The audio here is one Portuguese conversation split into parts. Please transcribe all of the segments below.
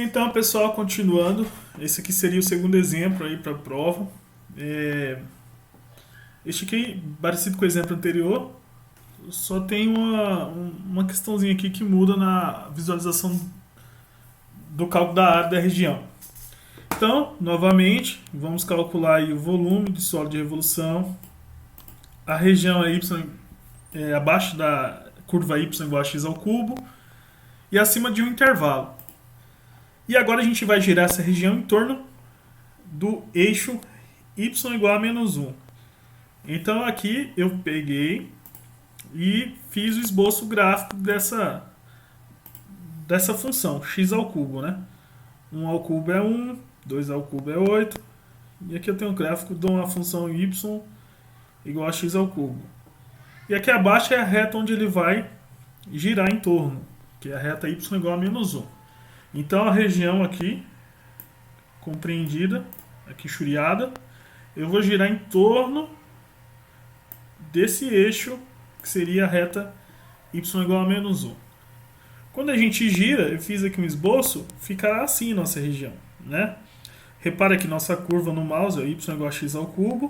Então, pessoal, continuando, esse aqui seria o segundo exemplo aí para a prova. Este aqui, parecido com o exemplo anterior, só tem uma questãozinha aqui que muda na visualização do cálculo da área da região. Então, novamente, vamos calcular aí o volume de solo de revolução, a região é y abaixo da curva y igual a x ao cubo e acima de um intervalo. E agora a gente vai girar essa região em torno do eixo y igual a menos 1. Então aqui eu peguei e fiz o esboço gráfico dessa função, x ao cubo, né? 1 ao cubo é 1, 2 ao cubo é 8. E aqui eu tenho um gráfico de uma função y igual a x ao cubo. E aqui abaixo é a reta onde ele vai girar em torno, que é a reta y igual a menos 1. Então a região aqui, compreendida, aqui churiada, eu vou girar em torno desse eixo, que seria a reta y igual a menos 1. Quando a gente gira, eu fiz aqui um esboço, ficará assim nossa região, né? Repara que nossa curva no mouse é y igual a x ao cubo.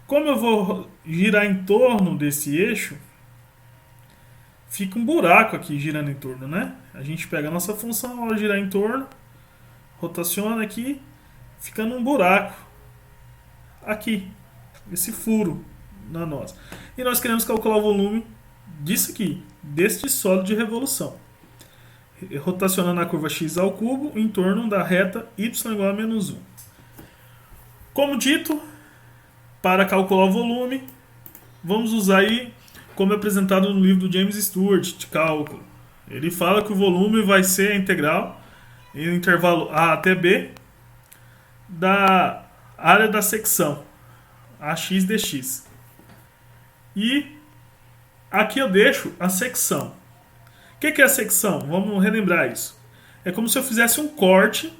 Como eu vou girar em torno desse eixo, fica um buraco aqui girando em torno, né? A gente pega a nossa função ao girar em torno, rotaciona aqui, ficando um buraco aqui, esse furo na nossa. E nós queremos calcular o volume disso aqui, deste sólido de revolução. Rotacionando a curva x ao cubo em torno da reta y igual a menos 1. Como dito, para calcular o volume, vamos usar aí como é apresentado no livro do James Stewart de cálculo. Ele fala que o volume vai ser a integral em intervalo a até b da área da secção ax dx. E aqui eu deixo a secção. O que é a secção? Vamos relembrar isso. É como se eu fizesse um corte,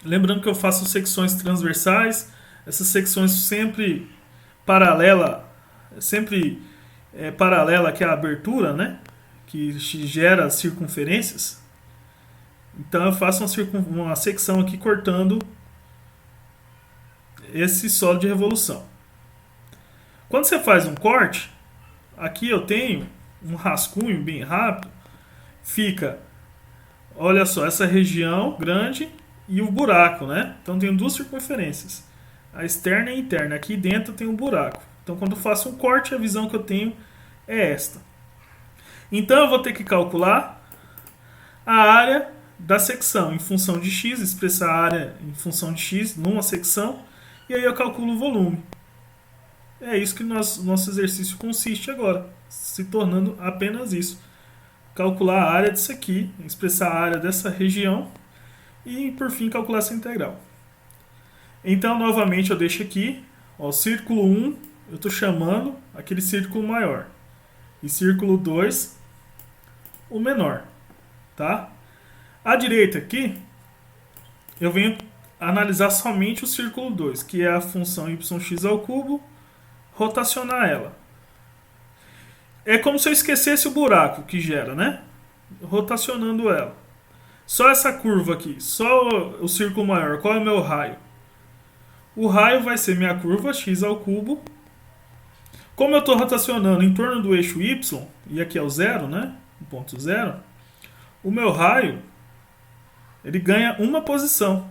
lembrando que eu faço secções transversais, essas secções sempre paralela que é a abertura, né? Que gera circunferências. Então eu faço uma secção aqui cortando esse solo de revolução. Quando você faz um corte, aqui eu tenho um rascunho bem rápido, fica, olha só, essa região grande e o buraco, né? Então tem duas circunferências, a externa e a interna. Aqui dentro tem um buraco. Então quando eu faço um corte, a visão que eu tenho é esta. Então eu vou ter que calcular a área da secção em função de x, expressar a área em função de x numa secção, e aí eu calculo o volume. É isso que nosso exercício consiste agora, se tornando apenas isso. Calcular a área disso aqui, expressar a área dessa região e, por fim, calcular essa integral. Então, novamente, eu deixo aqui, ó, círculo 1, eu estou chamando aquele círculo maior. E círculo 2, o menor. Tá? À direita aqui, eu venho analisar somente o círculo 2, que é a função yx ao cubo, rotacionar ela. É como se eu esquecesse o buraco que gera, né? Rotacionando ela. Só essa curva aqui, só o círculo maior. Qual é o meu raio? O raio vai ser minha curva x ao cubo. Como eu estou rotacionando em torno do eixo y, e aqui é o zero, né? O ponto zero. O meu raio, ele ganha uma posição.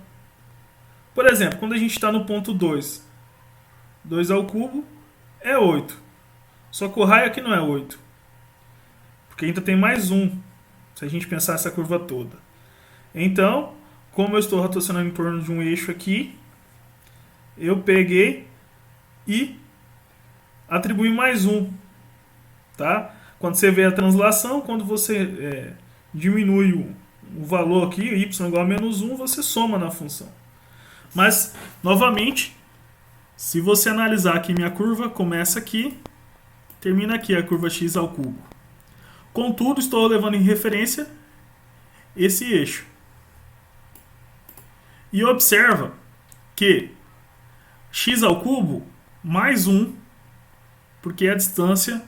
Por exemplo, quando a gente está no ponto 2, 2 ao cubo é 8. Só que o raio aqui não é 8. Porque ainda tem mais um, se a gente pensar essa curva toda. Então, como eu estou rotacionando em torno de um eixo aqui, eu peguei e atribuí mais um. Tá? Quando você vê a translação, quando você diminui o valor aqui, y igual a menos 1, você soma na função. Mas, novamente, se você analisar aqui minha curva, começa aqui, termina aqui a curva x ao cubo. Contudo, estou levando em referência esse eixo. E observa que x ao cubo mais 1, porque é a distância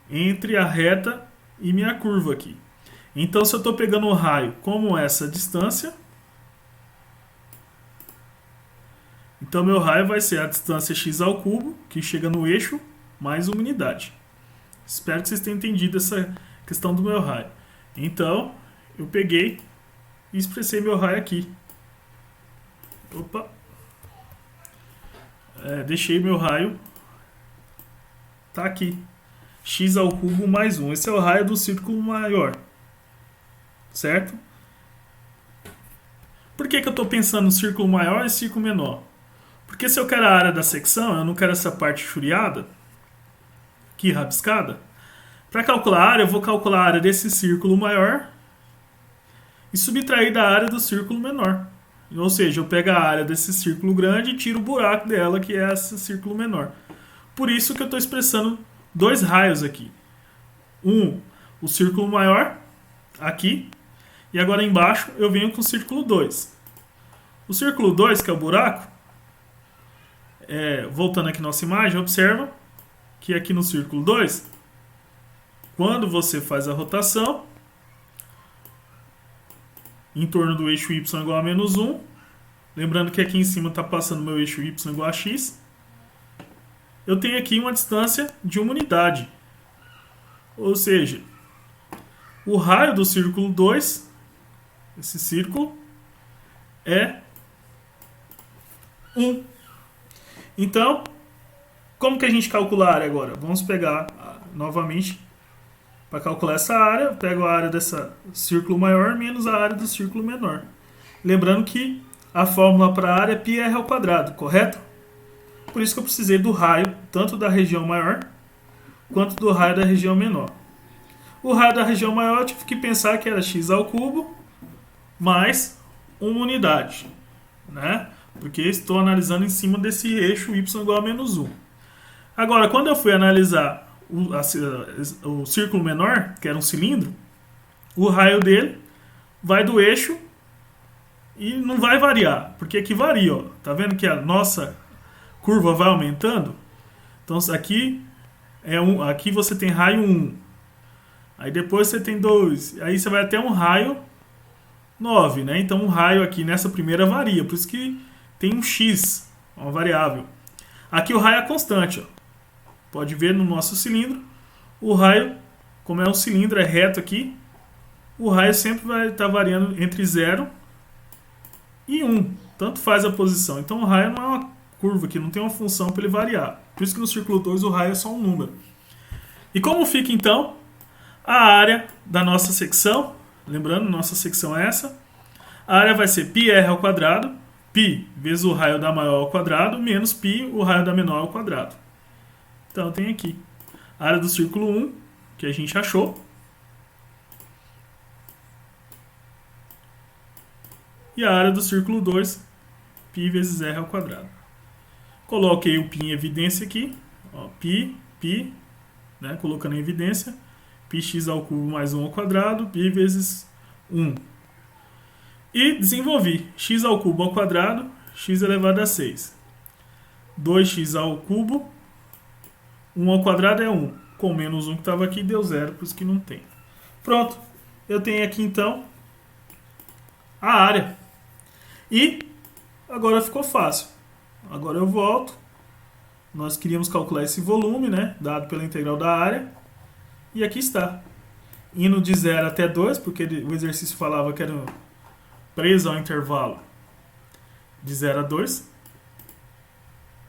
entre a reta e minha curva aqui. Então, se eu estou pegando o raio como essa distância, então meu raio vai ser a distância x ao cubo, que chega no eixo, mais uma unidade. Espero que vocês tenham entendido essa questão do meu raio. Então, eu peguei e expressei meu raio aqui. Opa! Deixei meu raio. Tá aqui. X ao cubo mais 1. Esse é o raio do círculo maior. Certo? Por que eu estou pensando no círculo maior e círculo menor? Porque se eu quero a área da secção, eu não quero essa parte churiada, aqui rabiscada. Para calcular a área, eu vou calcular a área desse círculo maior e subtrair da área do círculo menor. Ou seja, eu pego a área desse círculo grande e tiro o buraco dela, que é esse círculo menor. Por isso que eu estou expressando dois raios aqui. O círculo maior, aqui, e agora embaixo eu venho com o círculo 2. O círculo 2, que é o buraco, voltando aqui nossa imagem, observa que aqui no círculo 2, quando você faz a rotação em torno do eixo y igual a menos 1, lembrando que aqui em cima está passando meu eixo y igual a x, eu tenho aqui uma distância de uma unidade. Ou seja, o raio do círculo 2, esse círculo, é 1. Então, como que a gente calcula a área agora? Vamos pegar novamente, para calcular essa área, eu pego a área desse círculo maior menos a área do círculo menor. Lembrando que a fórmula para a área é πr ao quadrado, correto? Por isso que eu precisei do raio, tanto da região maior, quanto do raio da região menor. O raio da região maior eu tive que pensar que era x ao cubo mais uma unidade, né? Porque estou analisando em cima desse eixo y igual a menos 1. Agora, quando eu fui analisar o círculo menor, que era um cilindro, o raio dele vai do eixo e não vai variar, porque aqui varia, ó. Tá vendo que a nossa curva vai aumentando? Então aqui aqui você tem raio 1. Aí depois você tem 2, aí você vai até um raio 9, né? Então um raio aqui nessa primeira varia, por isso que tem um x, uma variável. Aqui o raio é constante, ó. Pode ver no nosso cilindro, o raio, como é um cilindro, é reto aqui, o raio sempre vai estar variando entre 0 e 1, tanto faz a posição. Então o raio não é uma curva aqui, não tem uma função para ele variar. Por isso que no círculo 2 o raio é só um número. E como fica então a área da nossa secção? Lembrando, nossa secção é essa. A área vai ser πr ao quadrado, π vezes o raio da maior ao quadrado, menos π, o raio da menor ao quadrado. Então tem aqui a área do círculo 1, que a gente achou. E a área do círculo 2, π vezes r ao quadrado. Coloquei o π em evidência aqui. Ó, π, né, colocando em evidência. πx ao cubo mais 1 ao quadrado, π vezes 1. E desenvolvi x ao cubo ao quadrado, x elevado a 6. 2x ao cubo, 1 ao quadrado é 1. Com menos 1 que estava aqui, deu 0, por isso que não tem. Pronto. Eu tenho aqui, então, a área. E agora ficou fácil. Agora eu volto. Nós queríamos calcular esse volume, né? Dado pela integral da área. E aqui está. Indo de 0 até 2, porque o exercício falava que era preso ao intervalo de 0 a 2.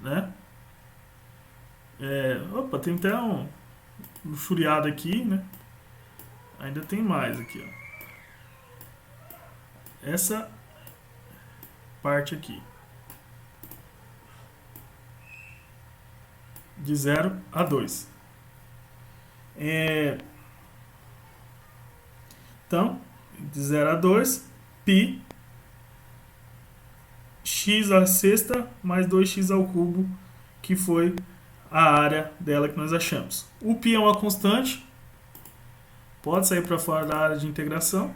Né? Opa, tem até um luxuriado aqui, né? Ainda tem mais aqui, ó. Essa parte aqui. De 0 a 2. Então, de 0 a 2, π x à sexta mais 2x ao cubo, que foi a área dela que nós achamos. O π é uma constante, pode sair para fora da área de integração,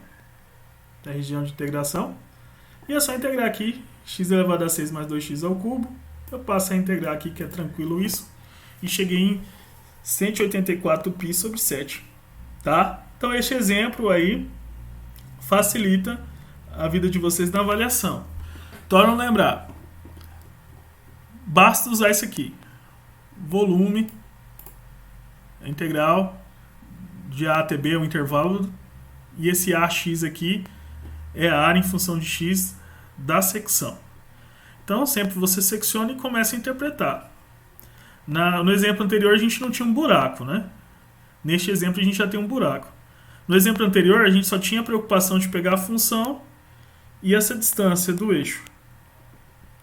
da região de integração, e é só integrar aqui, x elevado a 6 mais 2x ao cubo. Eu passo a integrar aqui, que é tranquilo isso, e cheguei em 184π sobre 7. Tá? Então este exemplo aí facilita a vida de vocês na avaliação. Tornam lembrar, basta usar isso aqui, volume, a integral de A até B é o intervalo, e esse AX aqui é a área em função de X da secção. Então sempre você secciona e começa a interpretar. No exemplo anterior a gente não tinha um buraco, né? Neste exemplo a gente já tem um buraco. No exemplo anterior a gente só tinha a preocupação de pegar a função e essa distância do eixo,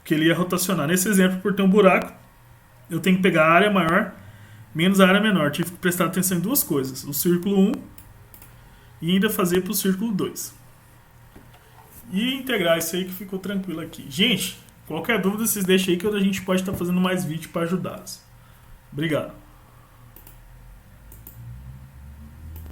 que ele ia rotacionar. Nesse exemplo, por ter um buraco, eu tenho que pegar a área maior menos a área menor. Tive que prestar atenção em duas coisas, o círculo 1 e ainda fazer para o círculo 2. E integrar isso aí que ficou tranquilo aqui. Gente, qualquer dúvida vocês deixem aí que a gente pode estar fazendo mais vídeo para ajudá-los. Obrigado.